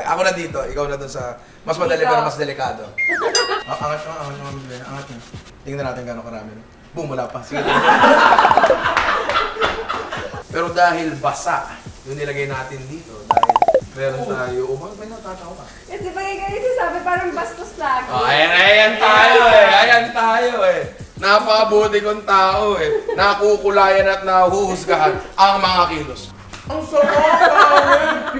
Ako na dito, ikaw na dun sa mas madali pero mas delikado. Angat niya. Tingnan natin gano'ng karami. Boom, wala pa. Sige. Pero dahil basa, yung nilagay natin dito, dahil meron tayo, may natatawa ka. Kasi pag ikaw yung sasabi, parang bastos lagi. Ayan tayo eh. Napakabuti kong tao eh. Nakukulayan at nahuhusgahan ang mga kilos. Ang sarap!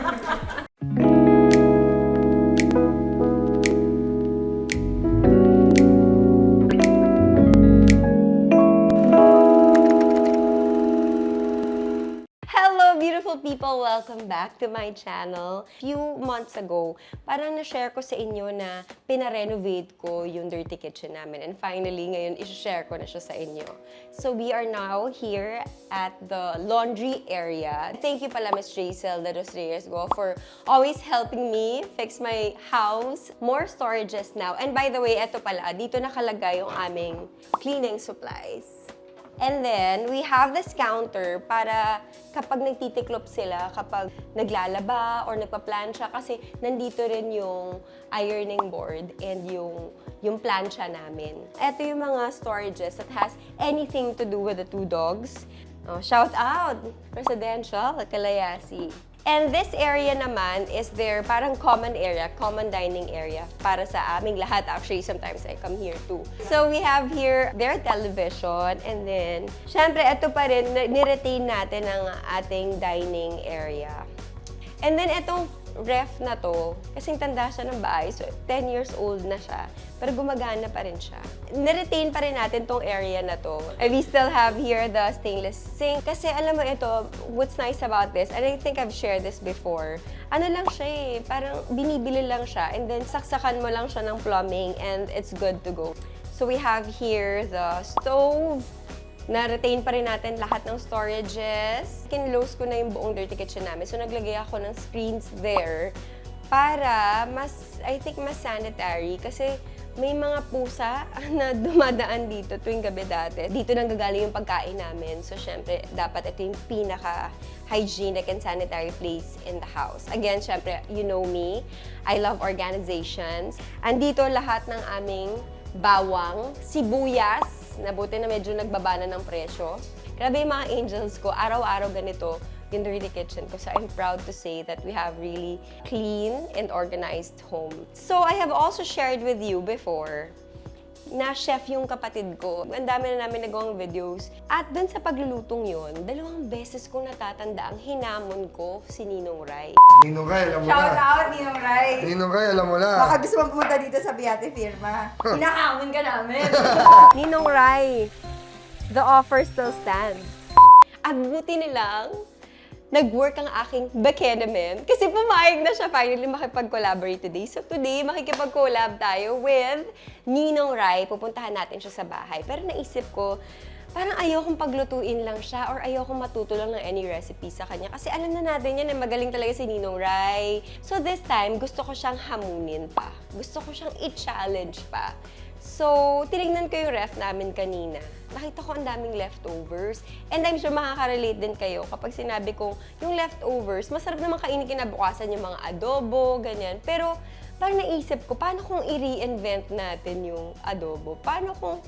Beautiful people, welcome back to my channel. Few months ago, parang na-share ko sa inyo na pina-renovate ko yung dirty kitchen namin. And finally, ngayon, i-share ko na siya sa inyo. So we are now here at the laundry area. Thank you pala, Ms. Jaisel de los Reyes Go, for always helping me fix my house. More storages now. And by the way, eto pala, dito nakalagay yung aming cleaning supplies. And then, we have this counter para kapag nagtitiklop sila, kapag naglalaba or nagpa-plancha, kasi nandito rin yung ironing board and yung plancha namin. Ito yung mga storages that has anything to do with the two dogs. Oh, shout out! Residential, Kalayasi. And this area naman is their parang common area, common dining area para sa aming lahat. Actually, sometimes I come here too. So we have here their television and then, syempre, ito pa rin, niretain natin ang ating dining area. And then itong ref na to, kasing tanda siya ng bahay, so 10 years old na siya, pero gumagana pa rin siya. Niretain pa rin natin tong area na to. And we still have here the stainless sink. Kasi alam mo ito, what's nice about this, and I think I've shared this before, ano lang siya eh, parang binibili lang siya, and then saksakan mo lang siya ng plumbing, and it's good to go. So we have here the stove. Na-retain pa rin natin lahat ng storages. Kinlose ko na yung buong dirty kitchen namin. So, naglagay ako ng screens there para I think mas sanitary. Kasi may mga pusa na dumadaan dito tuwing gabi dati. Dito nang gagaling yung pagkain namin. So, syempre, dapat ito yung pinaka-hygienic and sanitary place in the house. Again, syempre, you know me. I love organizations. Andito lahat ng aming bawang, sibuyas, nabuti na medyo nagbaba na ng presyo. Grabe yung mga angels ko, araw-araw ganito yung dirty kitchen ko. So I'm proud to say that we have really clean and organized home. So I have also shared with you before na chef yung kapatid ko. Ang dami na namin nagawang videos. At dun sa paglulutong yon, 2 beses kong natatanda ang hinamon ko si Ninong Rai. Ninong Rai, alam mo Shout na. out, Ninong Rai! Ninong Rai, alam mo na. Baka gusto mong pumunta dito sa Biate Firma. Hinahamon ka namin. Ninong Rai, the offer still stands. At buti nilang nag-work ang aking Bekenemen kasi pumayag na siya finally makipag-collaborate today. So today, makikipag-collab tayo with Ninong Rai. Pupuntahan natin siya sa bahay. Pero naisip ko, parang ayokong paglutuin lang siya or ayokong matuto lang ng any recipe sa kanya. Kasi alam na natin yan, magaling talaga si Ninong Rai. So this time, gusto ko siyang hamunin pa. Gusto ko siyang i-challenge pa. So, tinignan ko yung ref namin kanina. Nakita ko ang daming leftovers. And I'm sure makaka-relate din kayo kapag sinabi kong yung leftovers, masarap naman kainin kinabukasan yung mga adobo, ganyan. Pero, parang naisip ko, paano kung i-reinvent natin yung adobo? Paano kung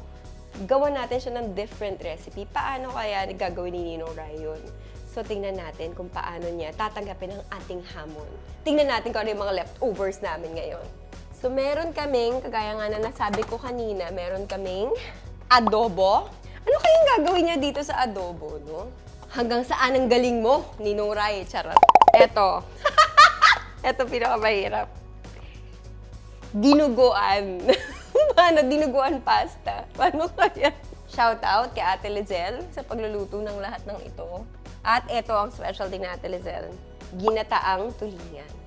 gawa natin siya ng different recipe? Paano kaya gagawin ni Ninong Rai yun? So, tingnan natin kung paano niya tatanggapin ang ating hamon. Tingnan natin kung ano yung mga leftovers namin ngayon. So, meron kaming, kagaya nga na nasabi ko kanina, meron kaming adobo. Ano kayang gagawin niya dito sa adobo, no? Hanggang saan ang galing mo, Ninong Rai? Charot. Eto. Eto pinakamahirap. Dinuguan. Paano? Dinuguan pasta. Paano kaya? Shout out kay Ate Lizelle sa pagluluto ng lahat ng ito. At eto ang specialty na Ate Lizelle. Ginataang tulingan.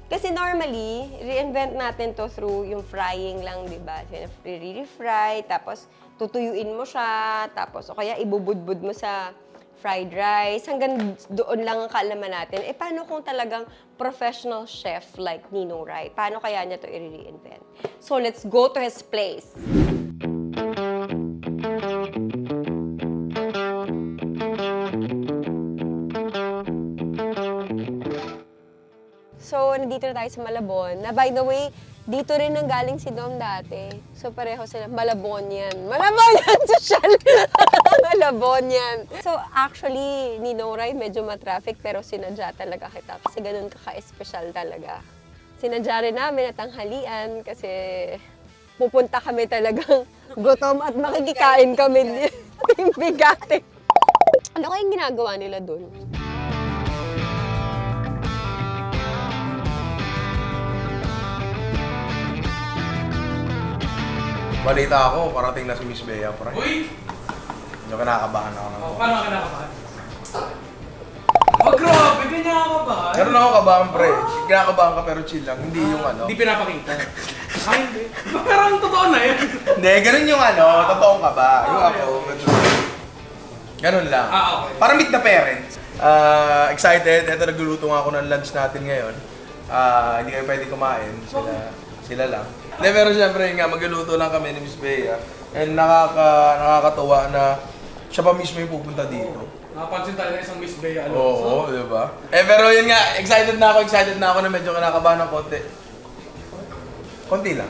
Kasi normally, reinvent natin to through yung frying lang, di ba? Re-fry, tapos tutuyuin mo siya, tapos o kaya ibubudbud mo sa fried rice, hanggang doon lang ang kaalaman natin. Eh, paano kung talagang professional chef like Ninong Rai? Paano kaya niya to i-reinvent? So, let's go to his place. So, nandito nandito na tayo sa Malabon. Na by the way, dito rin nanggaling si Dom dati. So pareho sila, Malabonian. Malabonian social! Malabonian. So actually, ni Noray medyo matraffic pero sinadya talaga kita kasi ganun ka-espesyal talaga. Sinadya rin namin at tanghalian kasi pupunta kami talagang gutom at makikikain kami. Yung bigate. Ano kayong ginagawa nila dun? Balita ako, parating na si Miss Bea, pre. Uy! Medyo kinakabahan ako ng Paano ka kinakabahan? Oh, grabe! Ganyan ka ba? Meron ako kabahan, pre. Kinakabahan ka pero chill lang. Hindi yung ano. Hindi pinapakita. Ay, hindi. Pero ang totoo na yun. Hindi, ganun yung ano. Totoong kaba. Yung Okay, ako. Ganun lang. Okay. Para meet the parents. Excited. Ito, nagluluto nga ako ng lunch natin ngayon. Hindi kayo pwede kumain. Sila lang. Hindi, pero syempre nga, magluluto lang kami ni Miss Bea. And nakakatuwa na siya pa mismo yung pupunta dito. Nakapansin tayo na isang Miss Bea Alonso. Oo, di ba? Pero yun nga, excited na ako na medyo kinakabahan ng konti. Konti lang.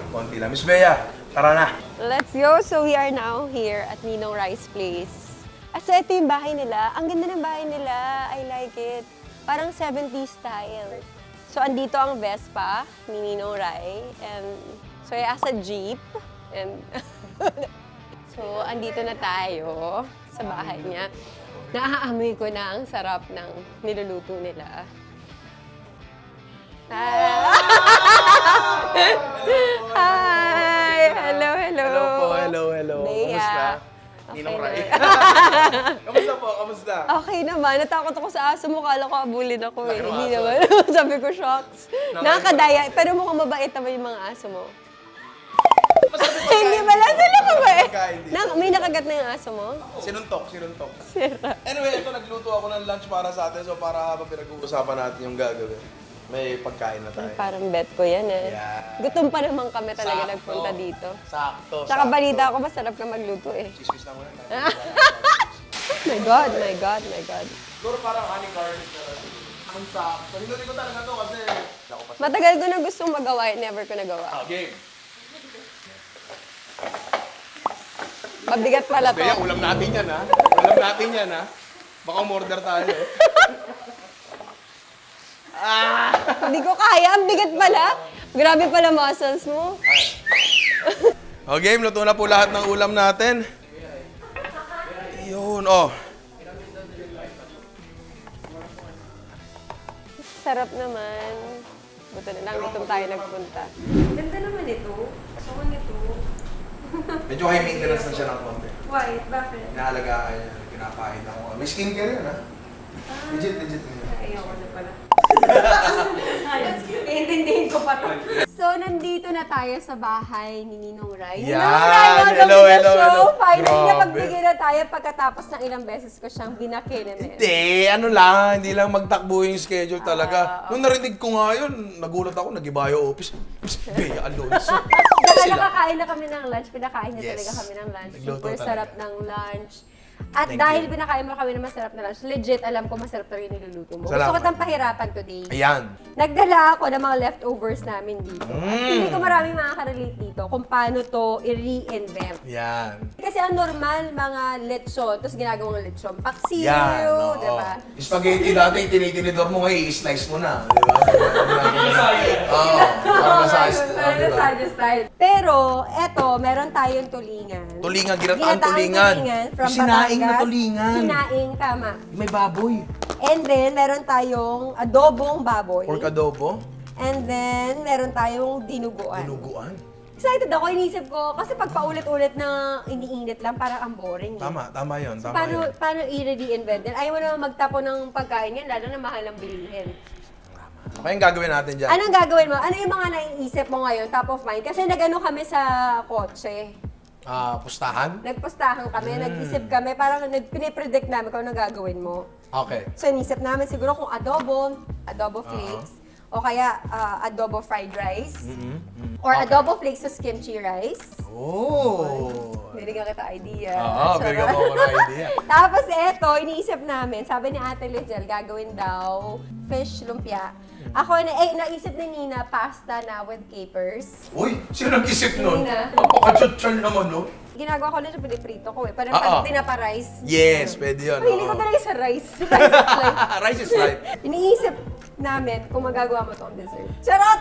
Miss Bea, tara na. Let's go! So we are now here at Ninong Rice Place. So ito yung bahay nila. Ang ganda ng bahay nila. I like it. Parang 70s style. So andito ang Vespa ni Ninong Rai. And so I asked a jeep. And so andito na tayo sa bahay niya. Naaamoy ko na ang sarap ng niluluto nila. Hi! Hello. Hello. Bea. Kamusta? Okay Ninong Rai. na. Kamusta po? Kamusta? Okay naman. Natakot ako sa aso mo. Kala ko abulin ako eh. Laki ng Hindi aso. naman. Sabi ko, shocks. Nakakadaya. Pero mukhang mabait naman yung mga aso mo. Hindi pala sila mabait. May nakagat na yung aso mo? Sinuntok. Sira. Anyway, ito nagluto ako ng lunch para sa atin. So para habang pinag-uusapan natin yung gagawin, may pagkain na tayo. Ay, parang bet ko yan eh. Yeah. Gutom pa naman kami talaga Sakto. nagpunta dito. Sakto. Tsaka balita ko, masarap ka magluto eh. Chismis lang muna. My God. Siguro parang honey garlic na lang. Ang sakto. Hindi ko talaga to kasi... Matagal ko na gustong magawa, never ko nagawa. Game. Mabigat pala to. Bea, ulam natin yan ha. Baka umorder tayo. Hindi ko kaya, ang bigat pala. Grabe pala muscles mo. O game, luto na po lahat ng ulam natin. Yun, oh. Sarap naman. Buto na lang, gutom tayo nagpunta. Ganda naman ito. Gusto nito. Medyo high maintenance na siya ng konti. Why? Bakit? Inaalagaan niya, pinapahid ako. May skincare yun ha. Legit. Ayoko na pala. Iintindihin ko pa to. So, nandito na tayo sa bahay ni Ninong Rai. Yan! Ninong Rai, welcome Hello, to the hello, show! hello. Finally, Grabe. napagbigay na tayo pagkatapos ng ilang beses ko siyang binakinan eh. Hindi lang magtakbo yung schedule talaga. Nung narinig ko nga yun, nagulat ako, nag-ibayo office. Miss Bea Alonso. Saka Sila. nakakain na kami ng lunch, pinakain niya Yes. talaga kami ng lunch. Nagluto Super talaga. sarap ng lunch. At Thank dahil you. pinakain mo kami ng masarap na lunch, legit alam ko masarap talaga yung niluluto mo. Gusto Salamat. ko tang pahirapan today. Ayan. Nagdala ako ng mga leftovers namin dito. At Mm. hindi ko maraming makaka-relate dito kung paano to i-reinvent. Yan. Kasi ang normal, mga lechon, tapos ginagawang lechon paksiw, Yan, oo. di ba? Spaghetti dati, tinitinidor mo ngayon, i-slice mo na. Di ba? Oo. Parang masayos. Parang masaya style. Pero, eto, meron tayong tulingan. Tulingan, ginataang Ginataang tulingan. from Sinaing na Batangas. tulingan. Sinaing, tama. May baboy. And then, meron tayong adobong baboy. Pork adobo. And then, meron tayong dinuguan. Dinuguan. Excited ako, inisip ko, kasi pag paulit-ulit na iniinit lang, parang ang boring. eh. Tama yun. So, Tama yun. paano i-reinvent din? Ayaw mo naman magtapo ng pagkain yan, lalo na mahal ang bilihin. Kaya yung gagawin natin dyan. Anong gagawin mo? Ano yung mga naiisip mo ngayon, top of mind? Kasi nag-ano kami sa kotse. Pustahan? Nagpustahan kami, nag-isip kami, parang pinipredict namin kung anong gagawin mo. Okay. So, inisip namin siguro kung adobo flakes, o kaya adobo fried rice, or adobo flakes sa kimchi rice. Oh! Binigyan kita idea. Oo, bigyan mo ako ng idea. Tapos eto, iniisip namin, sabi ni Ate Lizelle, gagawin daw fish lumpia. Ako, naisip ni Nina, pasta na with capers. Uy, sino nag-isip nun? Nina. Napaka-chutchan naman, no? Ginagawa ko na siya, piniprito ko eh. Parang Oo. pag tinapa-rice. Yes, pwede yun. Pili ko oo. talaga sa rice. Rice is life. Rice is life. Iniisip namin kung magagawa mo itong dessert. Charot!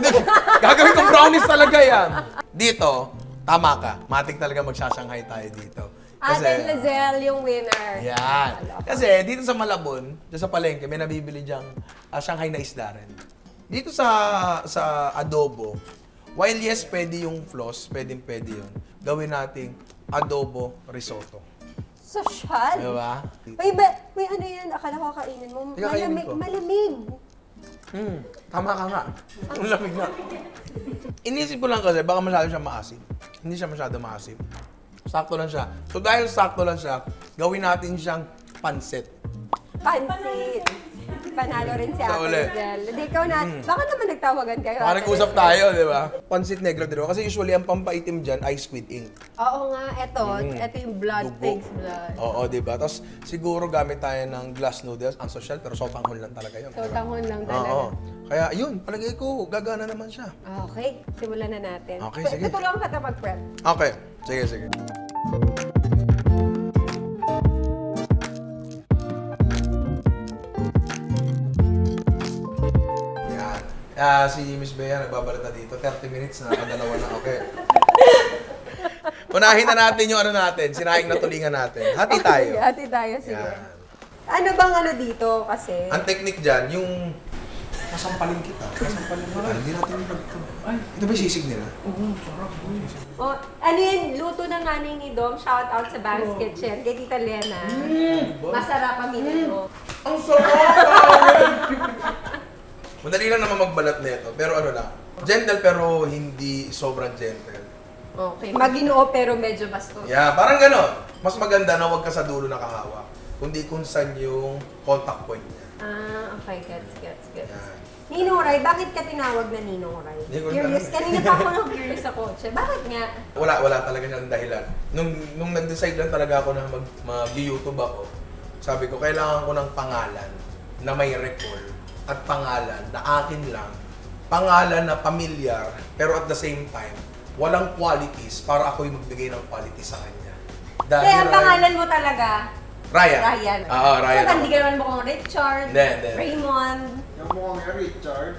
Gagawin kong brownies talaga yan. Dito, tama ka. Matik talaga magsasanghay tayo dito. Ate Lizelle yung winner. Yan. Kasi dito sa Malabon, dito sa palengke, may nabibili diyang Shanghai na isda rin. Dito sa adobo, while yes, pwede yung floss, pwede yun, gawin nating adobo risotto. Social. Diba? Uy, ano yan? Akala ko kainin mo. Teka, kainin ko. Malamig. Tama ka nga. Ang lamig na. Inisip ko lang kasi, baka masyado siya maasim. Hindi siya masyado maasim. Sakto lang siya. So dahil sakto lang siya, gawin natin siyang pansit. Pansit. Panalo rin si Sa Ate uli. Lizelle. Hindi, ikaw na. Baka naman nagtawagan kayo. Baka Ate nag-usap Lizelle. tayo, di ba? Pansit negro, di ba? Kasi usually ang pampaitim dyan ay squid ink. Oo nga, ito yung blood Dugo. takes blood. Oo, di ba? Tapos siguro gamit tayo ng glass noodles. Ang social, pero sotanghon lang talaga yun. So, di ba? tanghon lang talaga. Oo. Kaya yun, palagay ko, gagana naman siya. Okay, simulan na natin. Okay, sige. Tutulungan kita mag-prep. Okay, sige. Yan. Si Miss Bea nagbabalita dito. 30 minutes na, dalawa na. Okay. Unahin na natin yung ano natin, sinahing na tulingan natin. Hati tayo. Sige, hati tayo, sige. Yan. Ano bang ano dito kasi? Ang technique dyan, yung kasampalin kita. Hindi natin yung pagto. Ay, ito ba yung sisig nila? Oh, ano yun, luto ng nanay ni Dom. Shout out sa Bang's Kitchen. Kay Tita Lena. Masarap ang minuto. Ang sarap! Madali lang naman magbalat nito, pero ano lang. Gentle pero hindi sobrang gentle. Okay. Maginoo pero medyo bastos. Yeah, parang gano'n. Mas maganda na huwag ka sa dulo nakahawak. Kundi kung saan yung contact point niya. Ah, okay. Gets. Yan. Ninong Ray, bakit ka tinawag na Ninong Ray? Hindi ko Curious. alam. Kanina pa ako curious sa kotse. Bakit nga? Wala talaga siyang dahilan. Nung nag-decide lang talaga ako na mag-YouTube ako, sabi ko, kailangan ko ng pangalan na may recall at pangalan na akin lang. Pangalan na pamilyar, pero at the same time, walang qualities para ako yung magbigay ng qualities sa kanya. Kaya ang pangalan mo talaga, Ryan. Ryan. Oo, Ryan. So, hindi ka naman mukhang Richard, Hindi. Raymond. Yung mukhang nga Richard.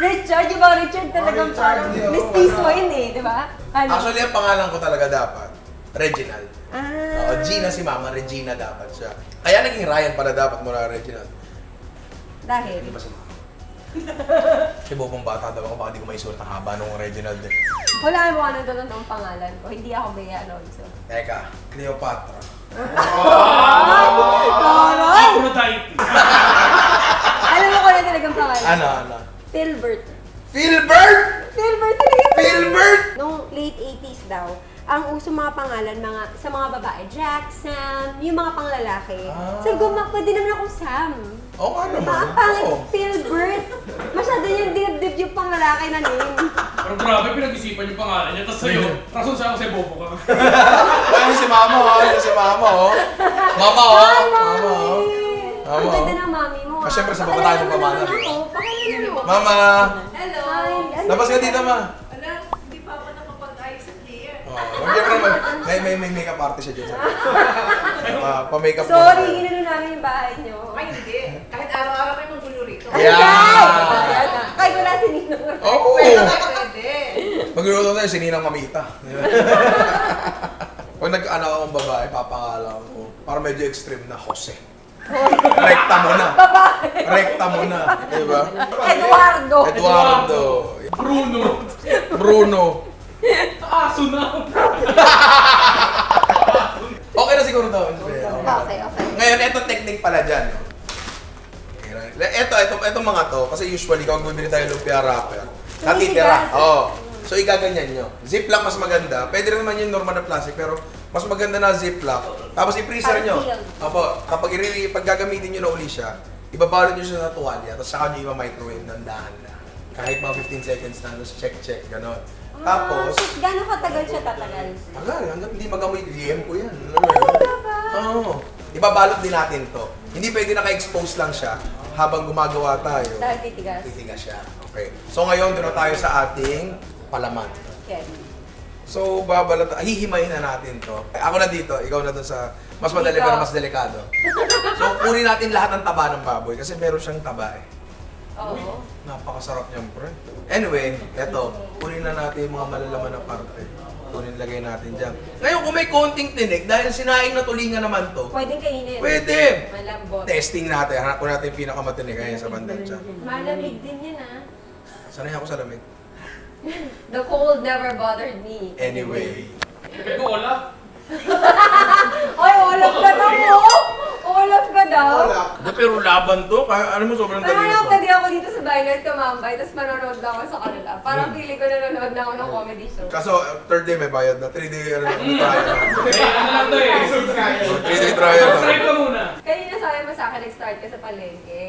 Richard, yung mga Richard talagang Richard, parang di ba? mistiso yun eh, di ba? Ano? Actually, ang pangalan ko talaga dapat, Reginald. Ah. Gina si Mama, Regina dapat siya. Kaya naging Ryan pala dapat mula Reginald. Dahil? Hindi ba si Mama? Kasi bubong bata daw ako, baka di ko maisulat ang haba nung Reginald eh. Wala mo anong doon ang pangalan ko. Hindi ako Bea Alonso. Teka, Cleopatra. Aphrodite. Alam mo ko na talagang pangalan. Ano? Philbert. Philbert! Philbert talaga yun. Philbert! Nung late 80s daw, ang uso mga pangalan sa mga babae, Jack, Sam, yung mga panglalaki. Sabi ko, pwede naman ako Sam. Oo nga naman. Ang pangit, Oo. Philbert. Masyado yung dibdib yung panglalaki na name. Pero grabe, pinag-isipan yung pangalan niya. Tapos sa'yo, rason sa'yo kasi bobo ka. Ayun si Mama, Ayun si Mama, Mama, Hi, Mama, Mami! Ang Mama. ganda ng mami mo. Ah, syempre, sa baba tayo ng pamana. Pakilala mo. Mama! Hello! Hi. Ano? Labas ka dito, Ma. Wala, hindi pa ako nakapag-ayos sa clear. Siyempre, may makeup artist siya dyan sa pa-makeup mo. Sorry, inano namin yung bahay niyo. Ay, hindi. Kahit araw-araw kayo magulo rito. Yeah. Ayan na. Kahit wala si Ninong. Oo! Pwede. Magluluto tayo, sininang mamita. Pag nag-ano akong babae, papangalan ko. Para medyo extreme na, Jose. Rekta mo na. Rekta mo na. Diba? Eduardo. Bruno. Aso na. Okay na siguro daw. Okay. Ngayon, ito technique pala dyan. No? Ito mga to, kasi usually kapag bibili tayo ng lumpia wrapper, natitira. Tumitigas. Oo. So, igaganyan nyo. Ziplock mas maganda. Pwede rin naman yung normal na plastic, pero mas maganda na ziplock. Tapos i-freezer nyo. Para sealed. Opo, pag gagamitin nyo na uli siya, ibabalot nyo siya sa tuwalya, tapos saka nyo i-microwave ng dahan-dahan. Kahit mga 15 seconds na, tapos check, gano'n. Tapos, Gano'ng katagal siya tatagal? tagal, hanggang hindi magamoy, lihem ko yan. Alam mo yun? Oo. Ibabalot din natin to. Hindi pwede naka-expose lang siya. habang gumagawa tayo, Dahil titigas. titigas siya. Okay. So ngayon, doon na tayo sa ating palaman. Yes. So, hihimayin na natin to. Ako na dito, ikaw na doon sa mas madali Dito. pero mas delikado. So, kunin natin lahat ng taba ng baboy kasi meron siyang taba eh. Oo. Napakasarap niyang pre. Anyway, eto, kunin na natin yung mga malalaman na parte. Kunin, lagay natin dyan. Ngayon, kung may konting tinik, dahil sinaing na tulingan naman to, Pwedeng kainin. pwede! Malambot. Testing natin. Hanap ko natin yung pinakamatinik ngayon sa bandansya. Malamig din yan ah. Sanay ako sa lamig. The cold never bothered me. Anyway. Kapit ko, Olaf. Oy, Olaf ka daw mo! Olaf ka daw? Pero laban to, kaya ano mo sobrang Parang dali pwede to. ako dito sa bayan tumambay, tapos manonood lang ako sa kanila. Parang feeling ko nanonood na ako ng comedy show. Kaso, third day may bayad na. 3 day, ano, trial na. Eh, ano lang to eh. 3 day trial na. Subscribe ka muna. Kanina sabi mo sa akin, nag-start ka sa palengke.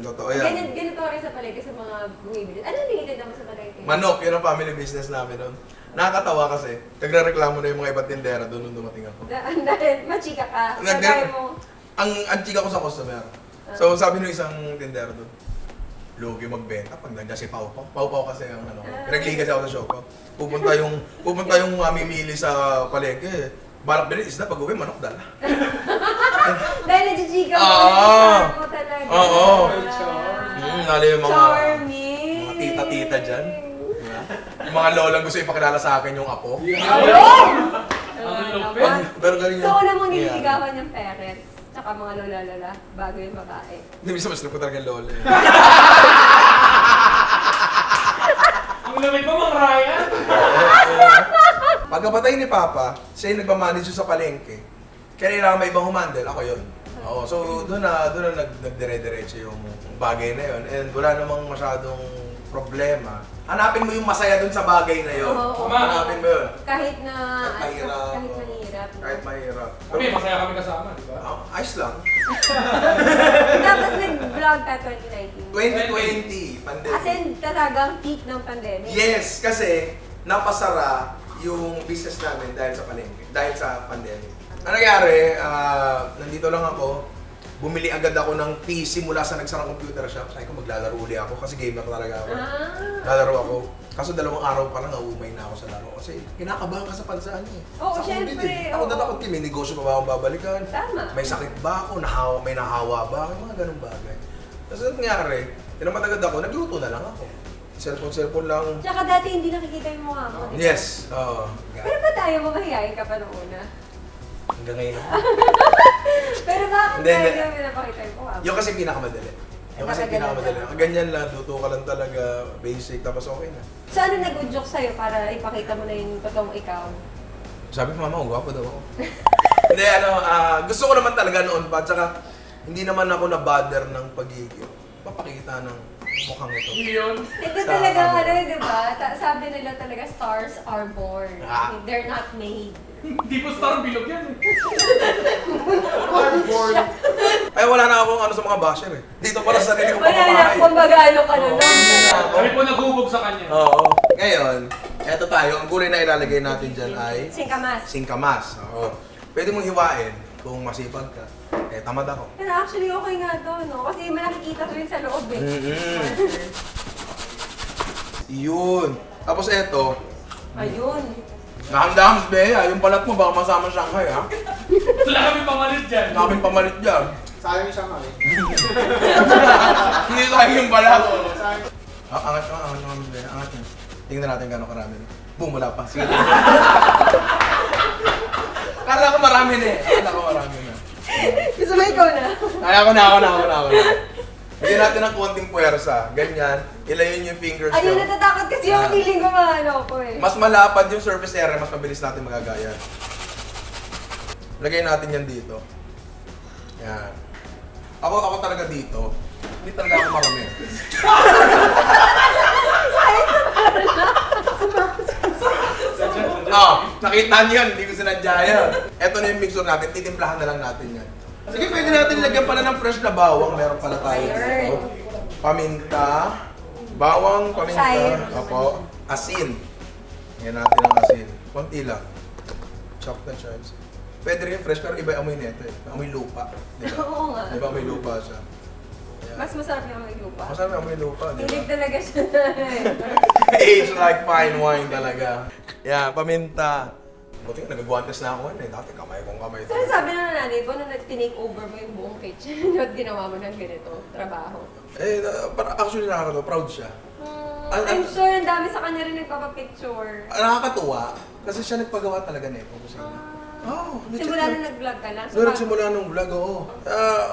Totoo Ganyan, yan. ganito rin sa palengke sa mga bumibili. Ano limited naman sa palengke? Manok, yun ang family business namin nun. Nakakatawa kasi, nagre-reklamo na yung mga ibang tindera doon nung dumating ako. Dahil machika ka. Nag- Kagaya mo. Ang chika ko sa customer. So sabi nung isang tindera doon, lugi magbenta pag nandiyan si Pau Pau. Pau Pau kasi ang ano, pinagliga siya ako sa shop ko. Pupunta yung mamimili sa palengke. Balak bilhin isda, pag uwi manok dala. Dahil nachichika mo. Oo. mo talaga. Oo. Nali yung mga Charming. mga tita-tita dyan. Diba? Yung mga lolang gusto ipakilala sa akin yung apo. Ayun! Ang lupit. Pero galing So, una mong nililigawan yung parents, tsaka mga lola-lola, bago yung babae. Hindi, minsan mas ko talaga yung lola. eh. Ang lamig mo, Mang Ryan. Pagkapatay ni Papa, siya yung nagmamanage sa palengke. Kaya kailangan may ibang humandle, ako yun. Oo, so doon na nagdire-diretso yung bagay na yun. And wala namang masyadong problema. Hanapin mo yung masaya doon sa bagay na yun. Oo. Hanapin mo yun. Kahit na... Kahit mahirap. Kahit mahirap. Kahit mahirap. Kami, masaya kami kasama, di ba? Ayos lang. Tapos nag-vlog ka 2019. 2020, pandemic. As in, talagang peak ng pandemic. Yes, kasi napasara yung business namin dahil sa palengke, dahil sa pandemic. Ang nangyari, nandito lang ako, bumili agad ako ng PC mula sa nagsarang computer shop. Sabi ko maglalaro uli ako kasi gamer talaga ako. Lalaro ako. Kaso 2 araw pa lang, naumay na ako sa laro. Kasi kinakabahan ka sa pansaan eh. Oo, Sa COVID syempre, eh. Ako oo. natakot kami, may negosyo pa ba akong babalikan? Tama. May sakit ba ako? May nahawa ba ako? Mga ganung bagay. Tapos anong nangyari, tinamat agad ako, nagluto na lang ako. Cellphone lang. Tsaka dati hindi nakikita yung mukha mo. di ba? Yes, oo. Pero ba tayo mamahihayin ka pa noong una? Hanggang ngayon. Pero bakit Hindi, tayo hindi. hindi namin napakita yung mukha mo? Yung kasi pinakamadali. Yung kasi Napakadali pinakamadali. lang. Ang ganyan lang, luto ka lang talaga, basic, tapos okay na. So ano nag-udyok sa'yo para ipakita mo na yung totoong ikaw? Sabi ko, mama, gwapo daw ako. Hindi, gusto ko naman talaga noon pa, tsaka hindi naman ako na-bother ng pagiging papakita ng mukhang ito. Yun. Ito Sa talaga ano? ano, di ba? Sabi nila talaga, stars are born. Ah. They're not made. Hindi po star bilog yan. Ay, wala na akong ano sa mga basher eh. Dito pala sa sarili ko Wala na, papamahay. kumbaga ano ka na. Kami po naghubog sa kanya. Oo. Ngayon, eto tayo. Ang gulay na ilalagay natin dyan ay Singkamas. singkamas. Oo. Pwede mong hiwain kung masipag ka. Eh, tamad ako. Pero actually okay nga to, no? Kasi nakikita ko yun sa loob eh. Yun. Tapos eto, Ayun. nahanda-hams Bea, yung balat mo baka masama Shanghai ha. Wala kami pamalit dyan. Namin pamalit dyan. Sayang yung siyang eh. Hindi tayo yung balat. Sayang. Angat hams Bea, angat yun. Tingnan natin gano'ng karami. Boom, wala pa. Sige. Kala ko marami na eh. Kala ko marami na. Gusto mo ikaw na? Ako na. Bigyan natin ng konting puwersa. Ganyan. Ilayin yung fingers Ayun, nyo. natatakot kasi yung Yan. feeling ko maano ko eh. Mas malapad yung surface area, mas mabilis natin magagaya. Lagay natin yan dito. Yan. Ako talaga dito. Hindi talaga ako marami. Nakita niyo yan, hindi ko sinadya yan. Ito na yung mixture natin, titimplahan na lang natin yan. Sige, pwede natin lagyan pala ng fresh na bawang. Meron pala tayo dito. Paminta. Bawang, paminta. Chives. Opo. Asin. Yan natin ang asin. Konti lang. Chopped na chives. Pwede rin fresh, pero iba yung amoy nito eh. Amoy lupa. Di ba? Oo nga. Di ba amoy lupa siya? Mas masarap yung may lupa. Masarap yung may lupa, di Hilig ba? talaga siya. Age like fine wine talaga. Yeah, paminta. Buti nga, nag-guantes na ako Dati kamay kong kamay. So, sabi na nanay ko, nung nag-take over mo yung buong kitchen, at ginawa mo ng ganito, trabaho. Actually nakakatawa, proud siya. I'm sure ang dami sa kanya rin nagpapapicture. Nakakatuwa, kasi siya nagpagawa talaga nito kusina. Simula na nag-vlog ka na. So, nagsimula nung vlog, oo.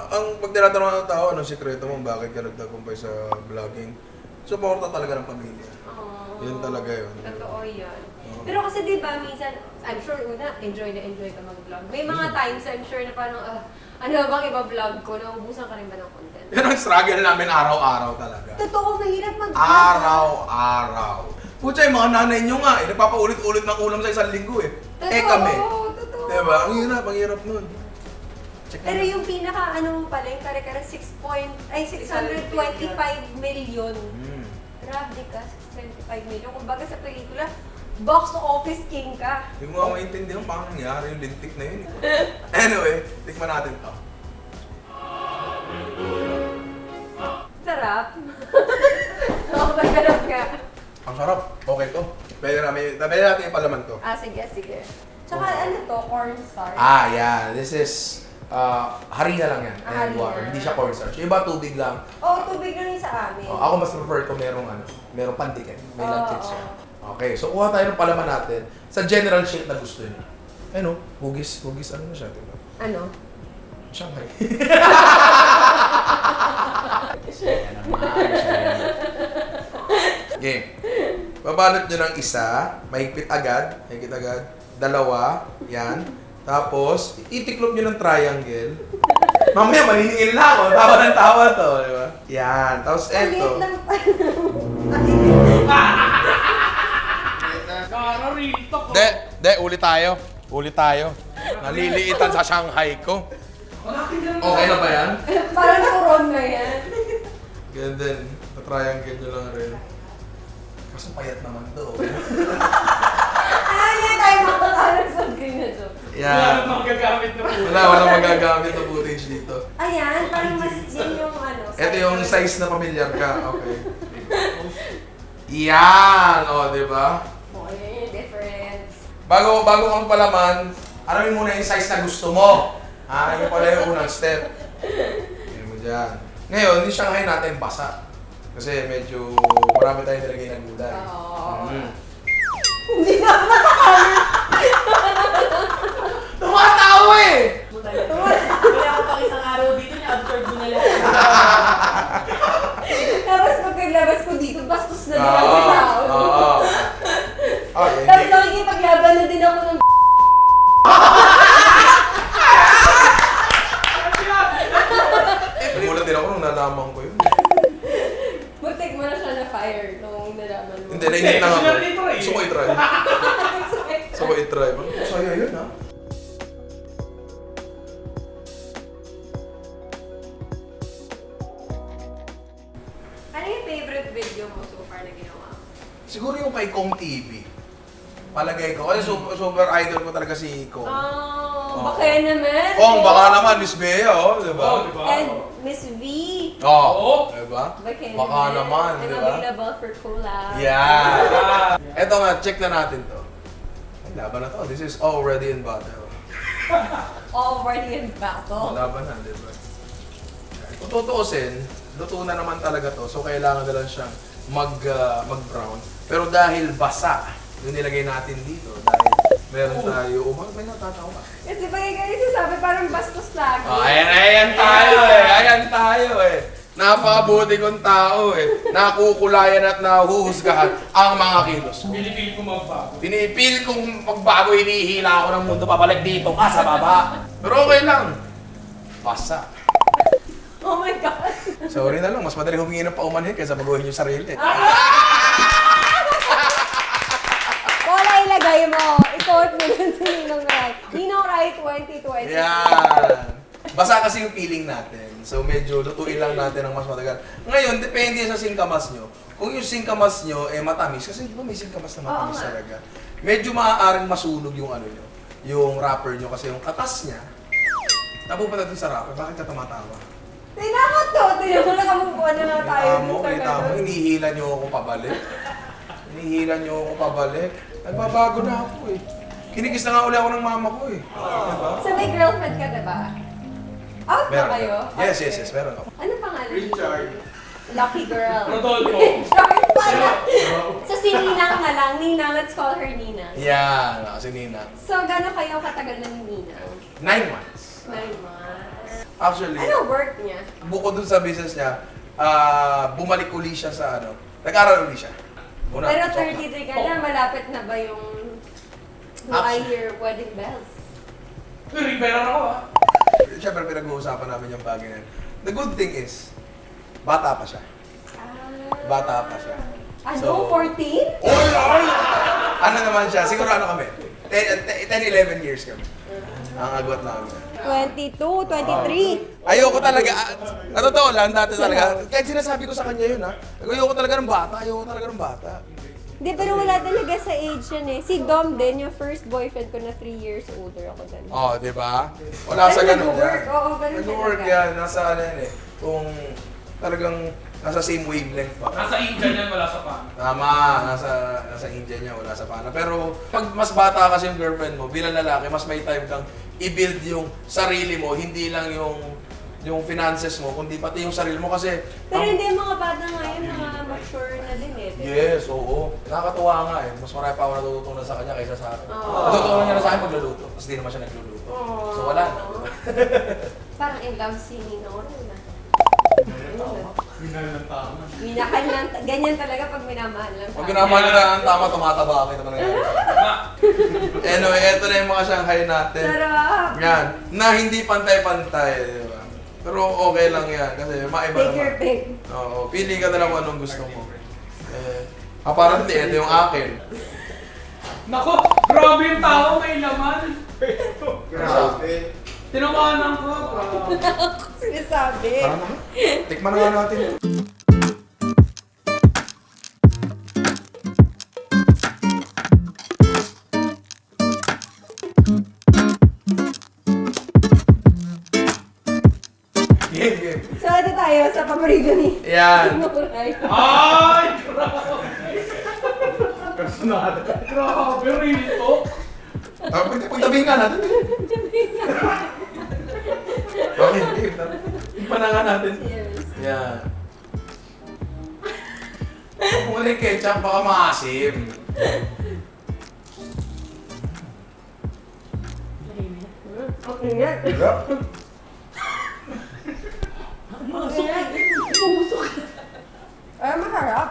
Ang pag tinatanong ng tao, anong sikreto mo, bakit ka nagtagumpay sa vlogging? Suporta talaga ng pamilya. Yun talaga yun. Totoo yan. Pero kasi di ba, minsan, I'm sure una, enjoy na enjoy ka mag-vlog. May mga times, I'm sure na parang, ano bang iba-vlog ko? Naubusan ka rin ba ng content? Yan ang struggle namin araw-araw talaga. Totoo, mahirap mag-vlog. Araw-araw. Pucha, yung mga nanay nyo nga, nagpapaulit-ulit ng ulam sa isang linggo kami. Totoo. Diba? Ang hirap nun. Check Pero na. yung pinaka, ano mo pala, yung kare-kare 625 million. Grabe ka, 625 million. Kung baga sa pelikula, box office king ka. Hindi mo nga maintindihan paano nangyari yung lintik na yun. Anyway, tikman natin to. Sarap. Oo, masarap nga. Ang sarap. Okay to. Pwede natin yung palaman to. Sige, sige. Tsaka ano to, cornstarch. Yeah. This is harina lang yan and Harina. water. Hindi siya cornstarch. Yung iba tubig lang. Tubig lang yung sa amin. Ako mas prefer ko merong pantikin. May lantit siya. Oo. Okay, so kuha tayo ng palaman natin sa general shape na gusto niyo. Ano? Hugis, ano na siya? Diba? Ano? Shanghai. Okay. Babalot nyo ng isa, mahigpit agad, dalawa, yan. Tapos, itiklop nyo ng triangle. Mamaya, maniningil na ako. Tawa ng tawa to, di ba? Yan. Tapos, Maliit eto. lang Kara, real talk. Ulit tayo. Naliliitan sa Shanghai ko. Okay na ba yan? Parang turon na yan. Ganyan din. Na-triangle nyo lang rin. Kaso payat naman to. Hindi tayo makakarap sa green na joke. Wala namang gagamit na po. Wala magagamit na footage dito. Ayan, parang mas yun yung ano. Ito yung size na pamilyar ka. Okay. Yan! di ba? Yun yung difference. Bago kang palaman, alamin muna yung size na gusto mo. Yun pala yung unang step. Yan mo dyan. Ngayon, yung Shanghai natin basa. Kasi medyo marami tayong nilagay na gulay. Oo. Hindi na ako makakamit. Tumatawa eh! Wala ako pang isang araw dito, na-absorb mo na lang. Tapos pag naglabas ko dito, bastos na din ako tao. Okay, Tapos nakikipaglaban na din ako ng Nagulat din ako nung nalaman ko yun. Butik mo na siya na fire nung nalaman mo. Hindi, nainit lang ako. Hindi, try. Gusto ko i-try. Gusto ko i-try. Masaya yun ha. Ano yung favorite video mo so far na ginawa? Siguro yung kay Kong TV. Palagay ko. Kasi super idol ko talaga si Kong. Baka naman. Kong, baka naman, Miss Bea, diba? Diba? And Miss V. Diba? Baka Baka naman, I'm diba? available for collab. Yeah. Eto nga, check na natin to. Ay, laban na to. This is already in battle. Already in battle. Laban na, diba? Kung tutuusin, luto na naman talaga to. So, kailangan na lang siyang mag-brown. Pero dahil basa, yung nilagay natin dito. Dahil meron tayo, may natatawa. Kasi pag ganyan sasabi, parang bastos lagi. Ayan tayo eh. Napakabuti kong tao eh. Nakukulayan at nahuhusgahan ang mga kilos ko. Pilipil ko magbago. Pinipil kong magbago, hinihila ako ng mundo, papalik dito ka sa baba. Pero okay lang. Basa. Oh my God. Sorry na lang, mas madaling humingi ng paumanhin kaysa baguhin yung sarili. Wala ilagay mo. Isuot mo dun sa Ninong Rai. Ninong Rai 2020. Yan. Basa kasi yung feeling natin. So medyo lutuin lang natin ng mas matagal. Ngayon, depende sa singkamas nyo. Kung yung singkamas nyo matamis, kasi di ba may singkamas na matamis talaga. Medyo maaaring masunog yung ano nyo, yung wrapper nyo kasi yung katas niya. Napupunta dun sa wrapper, bakit ka tumatawa? Tingnan mo to! Tingnan mo, nakamubuan na nga tayo Kita mo, dun sa kita mo, ganun. hinihila niyo ako pabalik. Hinihila niyo ako pabalik. Nagbabago na ako eh. Kinikis na nga uli ako ng mama ko eh. Diba? So may girlfriend ka, diba? Out na kayo? Yes, meron ako. Ano pangalan? Richard. Lucky girl. Rodolfo. Richard pala. So si Ninang na lang. Ninang, let's call her Ninang. Yan, si Nina. So gano'n kayo katagal na ni Ninang? 9 months. 9 months. Actually, Ano work niya? bukod dun sa business niya, bumalik uli siya sa ano, nag-aral uli siya. Una, Pero so- 33 ka na, malapit na ba yung I hear wedding bells? Rivera ako ah. Siyempre pinag-uusapan namin yung bagay na yun. The good thing is, bata pa siya. Bata pa siya. Ano? So- 14? Oy! Ano naman siya? Siguro ano kami? 10-11 years kami. Ang agwat namin. 22, 23. Ayoko talaga, totoo lang, dati talaga, kahit sinasabi ko sa kanya yun ha, ayoko talaga ng bata. Hindi, pero wala talaga sa age yan eh. Si Dom din, yung first boyfriend ko na 3 years older ako din. Oh, di ba? Wala sa ganun nag-work, yan. oo, ganun Nag-work talaga. yan, nasa ano yan eh, kung talagang nasa same wavelength pa. Nasa India yan, wala sa pan. Tama, nasa India niya, wala sa pana. Pero pag mas bata kasi yung girlfriend mo, bilang lalaki, mas may time kang i-build yung sarili mo, hindi lang yung finances mo, kundi pati yung sarili mo kasi... Pero hindi, mga bata ngayon, mga mature na din eh. di ba? Yes, oo. Nakakatuwa nga eh. Mas marami pa ako natututunan sa kanya kaysa sa akin. Oo. Natutunan niya na sa akin pagluluto, tapos di naman siya nagluluto. Oo. So wala na, di ba? Parang in love si Ninong ano na. Minal ng tama. Minahal lang, ganyan talaga pag minamahal lang. Pag ginamahal na ang tama, tumataba kita naman nangyari. Anyway, eto na yung mga Shanghai natin. Sarap! Yan, na hindi pantay-pantay, di ba? Pero okay lang yan, kasi maiba Take your naman. pick. Oo, pili ka na lang kung anong gusto mo. Apparently, ito yung akin. Nako, grabe yung tao, may laman. Grabe. Tinawanan ko, grabe. Sinasabi. Parang naman. Tikman na nga natin. Game. So, ito tayo sa paborito ni Yan. Muray. Ay, grabe. Grabe, rito. Pagtabi nga natin. Okay, game. Tikman na nga natin. Yes. Yan. Kung wala yung ketchup, baka maasim. Okay nga. Diba? Ay, masarap.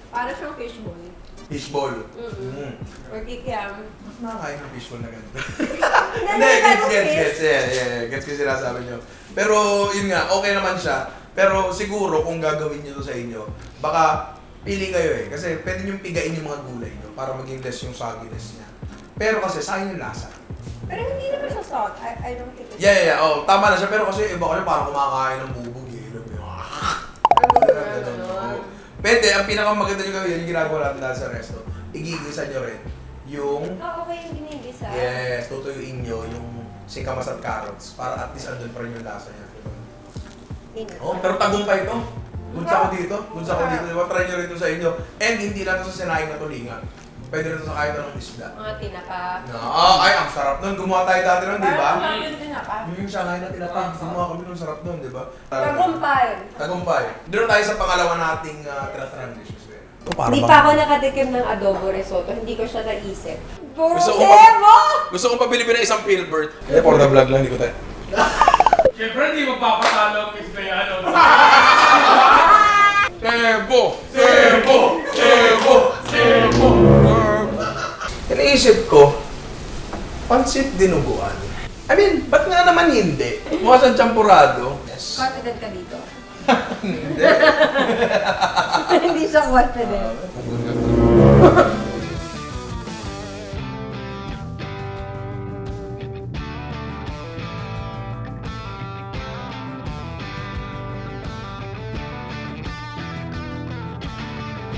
Para siyang fishball. Fishball. Or kikiam. Mas nakakain ng fishball na ganito. Hindi, Gets. Yeah. Gets ko yung sinasabi nyo. Pero, yun nga, okay naman siya. Pero siguro, kung gagawin nyo to sa inyo, baka pili kayo eh. Kasi pwede nyo pigain yung mga gulay nyo para maging less yung sogginess niya. Pero kasi, sayang yung lasa. Pero hindi naman siya salt. I don't think it's... Yeah. Oh, tama na siya. Pero kasi iba kasi parang kumakain ng bubog eh. Alam mo yun? Ganun, oo. Pwede, ang pinakamaganda nyo gawin, yung ginagawa natin dahil sa resto, igigisa nyo rin yung... Okay yung ginigisa. Yes, tutuyuin nyo yung singkamas at carrots para at least andun pa rin yung lasa niya. Oh, pero tagumpay ito. Gunsa ko dito. Diba? Try nyo rin ito sa inyo. And hindi lang ito sa sinaing na tulingan. Pwede rin ito sa kahit anong isda. Mga tinapa. Ay, ang sarap nun. Gumawa tayo dati nun, di ba? Parang yung tinapa. Yung Shanghai na tinapa. Gumawa kami nun, sarap nun, di ba? Tagumpay. Tagumpay. Doon tayo sa pangalawa nating tinatrang dishes. Hindi pa ako nakatikim ng adobo risotto. Hindi ko siya naisip. Puro Gusto ko sebo! Gusto kong pabili na isang Pilbert. For the vlog lang, hindi ko tayo. Siyempre, hindi magpapatalo ang Miss Bayano. Sebo! Iniisip ko, pansit dinuguan. I mean, ba't nga naman hindi? Mukha siyang champurado. Yes. Confident ka dito. Hindi. Hindi siya confident.